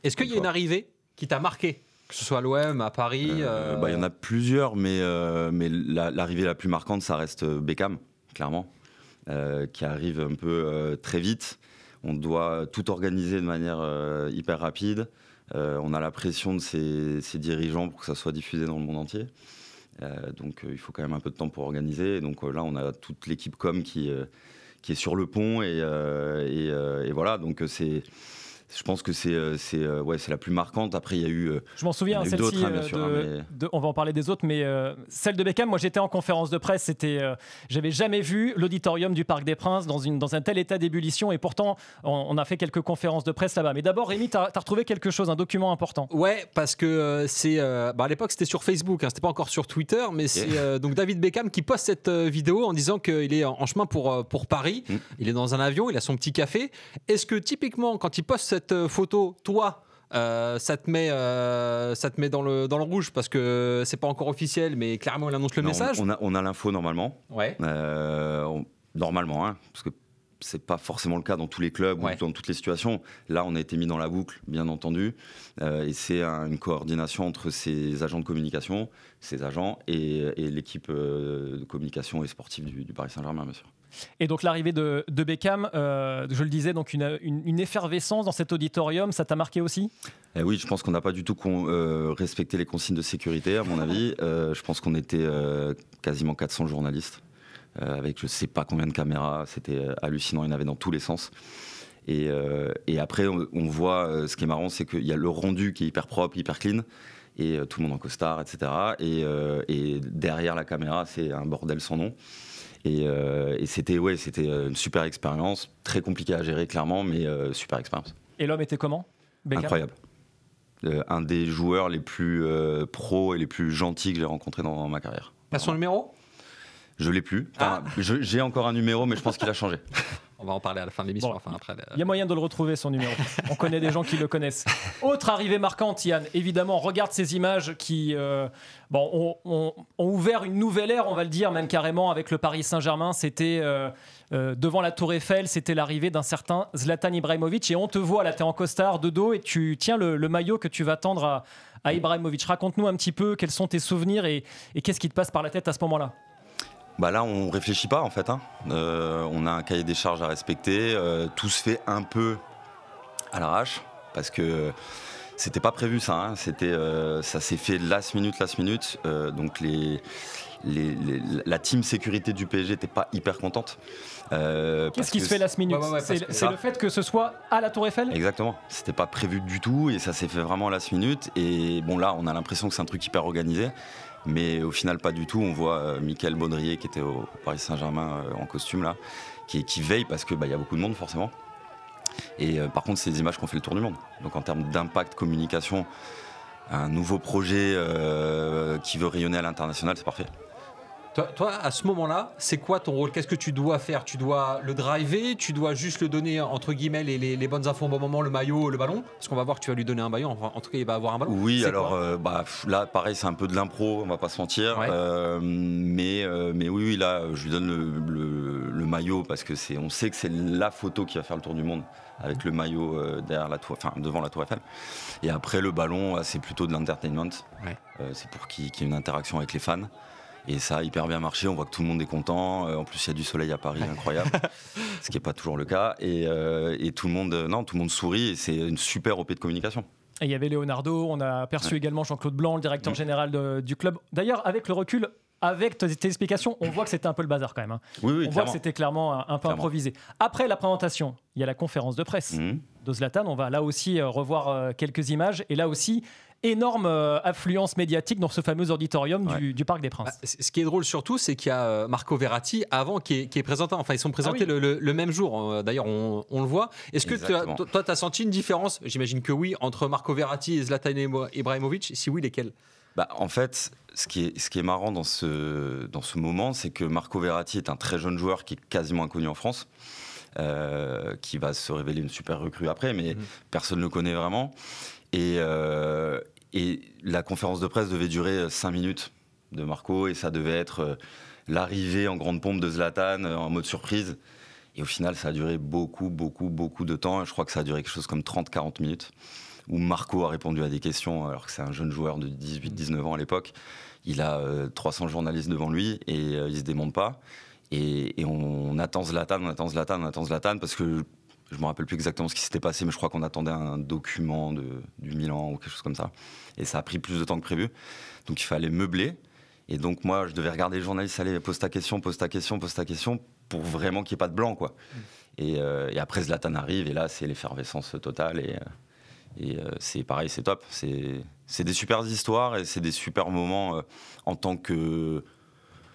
Est-ce qu'il y a une arrivée qui t'a marqué, que ce soit à l'OM, à Paris Il y en a plusieurs, mais l'arrivée la plus marquante, ça reste Beckham, clairement, qui arrive un peu très vite. On doit tout organiser de manière hyper rapide. On a la pression de ses dirigeants pour que ça soit diffusé dans le monde entier. Donc il faut quand même un peu de temps pour organiser. Et donc là, on a toute l'équipe com qui est sur le pont. Et voilà, donc je pense que c'est la plus marquante. Après, il y a eu. Je m'en souviens, celle-ci. On va en parler des autres, mais celle de Beckham, moi j'étais en conférence de presse. J'avais jamais vu l'auditorium du Parc des Princes dans un tel état d'ébullition. Et pourtant, on a fait quelques conférences de presse là-bas. Mais d'abord, Rémi, tu as retrouvé quelque chose, un document important. Ouais, parce que à l'époque, c'était sur Facebook, c'était pas encore sur Twitter, mais c'est donc David Beckham qui poste cette vidéo en disant qu'il est en chemin pour Paris. Il est dans un avion, il a son petit café. Est-ce que typiquement, quand il poste cette photo, toi, ça te met dans le rouge parce que c'est pas encore officiel, mais clairement il annonce le message. On a l'info normalement. Ouais. Normalement, parce que c'est pas forcément le cas dans tous les clubs ou dans toutes les situations. Là, on a été mis dans la boucle, bien entendu, et c'est une coordination entre ses agents de communication, ses agents et l'équipe de communication et sportive du Paris Saint-Germain, bien sûr. Et donc l'arrivée de Beckham, je le disais, donc une effervescence dans cet auditorium, ça t'a marqué aussi ? Oui, je pense qu'on n'a pas du tout respecté les consignes de sécurité, à mon avis. Je pense qu'on était quasiment 400 journalistes, avec je ne sais pas combien de caméras, c'était hallucinant, il y en avait dans tous les sens. Et après, on voit, ce qui est marrant, c'est qu'il y a le rendu qui est hyper propre, hyper clean, et tout le monde en costard, etc. Et derrière la caméra, c'est un bordel sans nom. Et c'était une super expérience, très compliquée à gérer clairement, mais super expérience. Et l'homme était comment, Beckham ? Incroyable. Un des joueurs les plus pros et les plus gentils que j'ai rencontrés dans ma carrière. T'as son numéro ? Je l'ai plus. Enfin, j'ai encore un numéro, mais je pense qu'il a changé. On va en parler à la fin de l'émission. Bon, il y a moyen de le retrouver, son numéro. On connaît des gens qui le connaissent. Autre arrivée marquante, Yann. Évidemment, regarde ces images qui ont ouvert une nouvelle ère, on va le dire, même carrément, avec le Paris Saint-Germain. C'était devant la Tour Eiffel, c'était l'arrivée d'un certain Zlatan Ibrahimovic. Et on te voit, là, tu es en costard, de dos, et tu tiens le maillot que tu vas tendre à Ibrahimovic. Raconte-nous un petit peu quels sont tes souvenirs et qu'est-ce qui te passe par la tête à ce moment-là ? Là, on réfléchit pas en fait. On a un cahier des charges à respecter. Tout se fait un peu à l'arrache parce que c'était pas prévu ça. Ça s'est fait last minute. Donc la team sécurité du PSG n'était pas hyper contente. Qu'est-ce qui se fait last minute ? C'est le fait que ce soit à la Tour Eiffel ? Exactement. C'était pas prévu du tout et ça s'est fait vraiment last minute. Et bon, là, on a l'impression que c'est un truc hyper organisé. Mais au final, pas du tout. On voit Mickaël Baudrier qui était au Paris Saint-Germain en costume, là, qui veille parce qu'il y a beaucoup de monde, forcément. Et par contre, c'est des images qui ont fait le tour du monde. Donc en termes d'impact, communication, un nouveau projet qui veut rayonner à l'international, c'est parfait. Toi, à ce moment-là, c'est quoi ton rôle ? Qu'est-ce que tu dois faire ? Tu dois le driver ? Tu dois juste le donner, entre guillemets, les bonnes infos au bon moment, le maillot, le ballon ? Parce qu'on va voir que tu vas lui donner un maillot. Enfin, en tout cas, il va avoir un ballon. Oui, alors là, pareil, c'est un peu de l'impro, on va pas se mentir. Ouais. Mais oui, là, je lui donne le maillot parce que on sait que c'est la photo qui va faire le tour du monde avec le maillot devant la Tour Eiffel. Et après, le ballon, c'est plutôt de l'entertainment. Ouais. C'est pour qu'il y ait une interaction avec les fans. Et ça a hyper bien marché, on voit que tout le monde est content. En plus, il y a du soleil à Paris, incroyable, ce qui n'est pas toujours le cas. Et tout le monde sourit et c'est une super OP de communication. Et il y avait Leonardo, on a aperçu également Jean-Claude Blanc, le directeur général du club. D'ailleurs, avec le recul, avec tes explications, on voit que c'était un peu le bazar quand même. Oui, on voit que c'était clairement un peu improvisé. Après la présentation, il y a la conférence de presse de Zlatan. On va là aussi revoir quelques images. Et là aussi, énorme affluence médiatique dans ce fameux auditorium du Parc des Princes. Ce qui est drôle surtout, c'est qu'il y a Marco Verratti avant qui est présenté. Enfin, ils sont présentés le même jour. D'ailleurs, on le voit. Est-ce que toi, tu as senti une différence ? J'imagine que oui, entre Marco Verratti et Zlatan Ibrahimovic. Si oui, lesquels ? En fait, ce qui est marrant dans ce moment, c'est que Marco Verratti est un très jeune joueur qui est quasiment inconnu en France, qui va se révéler une super recrue après, mais personne ne le connaît vraiment. Et la conférence de presse devait durer 5 minutes de Marco, et ça devait être l'arrivée en grande pompe de Zlatan en mode surprise. Et au final, ça a duré beaucoup de temps. Je crois que ça a duré quelque chose comme 30-40 minutes. où Marco a répondu à des questions alors que c'est un jeune joueur de 18-19 ans à l'époque. Il a 300 journalistes devant lui et il se démonte pas. Et on attend Zlatan parce que je me rappelle plus exactement ce qui s'était passé, mais je crois qu'on attendait un document du Milan ou quelque chose comme ça. Et ça a pris plus de temps que prévu. Donc il fallait meubler. Et donc moi, je devais regarder les journalistes, aller pose ta question, pour vraiment qu'il n'y ait pas de blanc, quoi. Et après Zlatan arrive, et là c'est l'effervescence totale. Et c'est pareil, c'est top. C'est des super histoires et c'est des super moments en tant que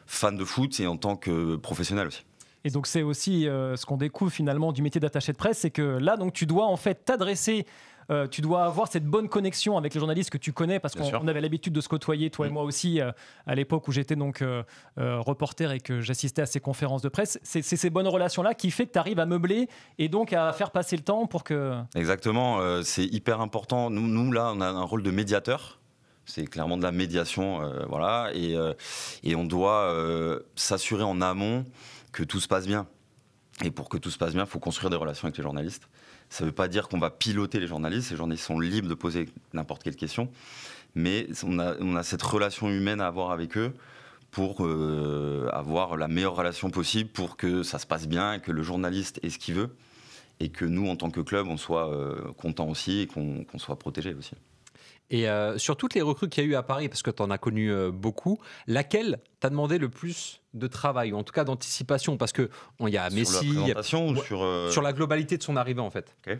fan de foot et en tant que professionnel aussi. Et donc c'est aussi ce qu'on découvre finalement du métier d'attaché de presse, c'est que là donc tu dois en fait t'adresser, tu dois avoir cette bonne connexion avec les journalistes que tu connais, parce qu'on avait l'habitude de se côtoyer, toi et moi aussi, à l'époque où j'étais donc reporter et que j'assistais à ces conférences de presse. C'est ces bonnes relations-là qui fait que tu arrives à meubler et donc à faire passer le temps pour que... Exactement, c'est hyper important. Nous là, on a un rôle de médiateur. C'est clairement de la médiation, voilà, et on doit s'assurer en amont que tout se passe bien. Et pour que tout se passe bien, il faut construire des relations avec les journalistes. Ça ne veut pas dire qu'on va piloter les journalistes. Les journalistes sont libres de poser n'importe quelle question. Mais on a cette relation humaine à avoir avec eux pour avoir la meilleure relation possible pour que ça se passe bien et que le journaliste ait ce qu'il veut. Et que nous, en tant que club, on soit contents aussi et qu'on soit protégés aussi. Et sur toutes les recrues qu'il y a eu à Paris, parce que tu en as connu beaucoup, laquelle t'a demandé le plus de travail, ou en tout cas d'anticipation? Parce qu'il y a Messi. Sur la présentation ou sur la globalité de son arrivée, en fait. Okay.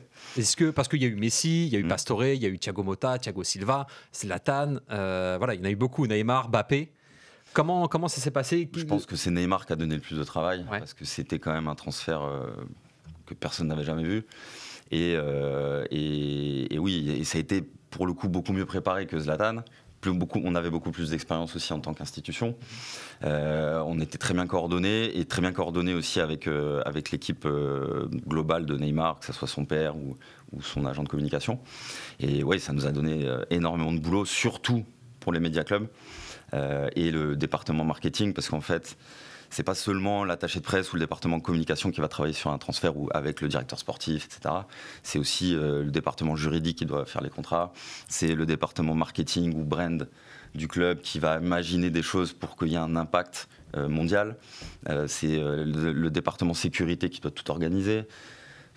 Parce qu'il y a eu Messi, il y a eu Pastore, il y a eu Thiago Motta, Thiago Silva, Zlatan, voilà, il y en a eu beaucoup, Neymar, Mbappé. Comment ça s'est passé? Je pense que c'est Neymar qui a donné le plus de travail, parce que c'était quand même un transfert que personne n'avait jamais vu. Et oui, et ça a été pour le coup beaucoup mieux préparé que Zlatan. On avait beaucoup plus d'expérience aussi en tant qu'institution. On était très bien coordonnés et très bien coordonnés aussi avec l'équipe globale de Neymar, que ce soit son père ou son agent de communication. Et oui, ça nous a donné énormément de boulot, surtout pour les médias clubs et le département marketing, parce qu'en fait, c'est pas seulement l'attaché de presse ou le département de communication qui va travailler sur un transfert ou avec le directeur sportif, etc. C'est aussi le département juridique qui doit faire les contrats. C'est le département marketing ou brand du club qui va imaginer des choses pour qu'il y ait un impact mondial. C'est le département sécurité qui doit tout organiser.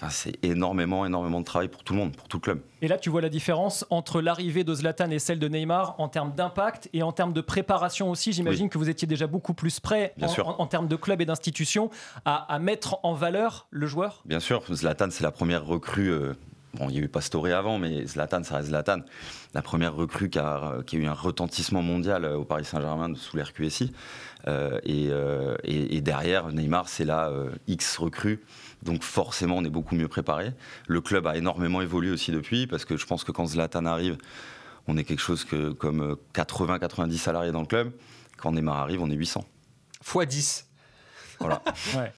Enfin, c'est énormément de travail pour tout le monde, pour tout le club. Et là, tu vois la différence entre l'arrivée de Zlatan et celle de Neymar en termes d'impact et en termes de préparation aussi. J'imagine que vous étiez déjà beaucoup plus prêts en termes de club et d'institution à mettre en valeur le joueur. Bien sûr, Zlatan, c'est la première recrue. Bon, il y a eu Pastore avant, mais Zlatan, ça reste Zlatan. La première recrue qui a eu un retentissement mondial au Paris Saint-Germain sous l'ère QSI. Et derrière, Neymar, c'est la X recrue. Donc forcément, on est beaucoup mieux préparé. Le club a énormément évolué aussi depuis, parce que je pense que quand Zlatan arrive, on est quelque chose comme 80-90 salariés dans le club. Quand Neymar arrive, on est 800. X10. Voilà. Ouais.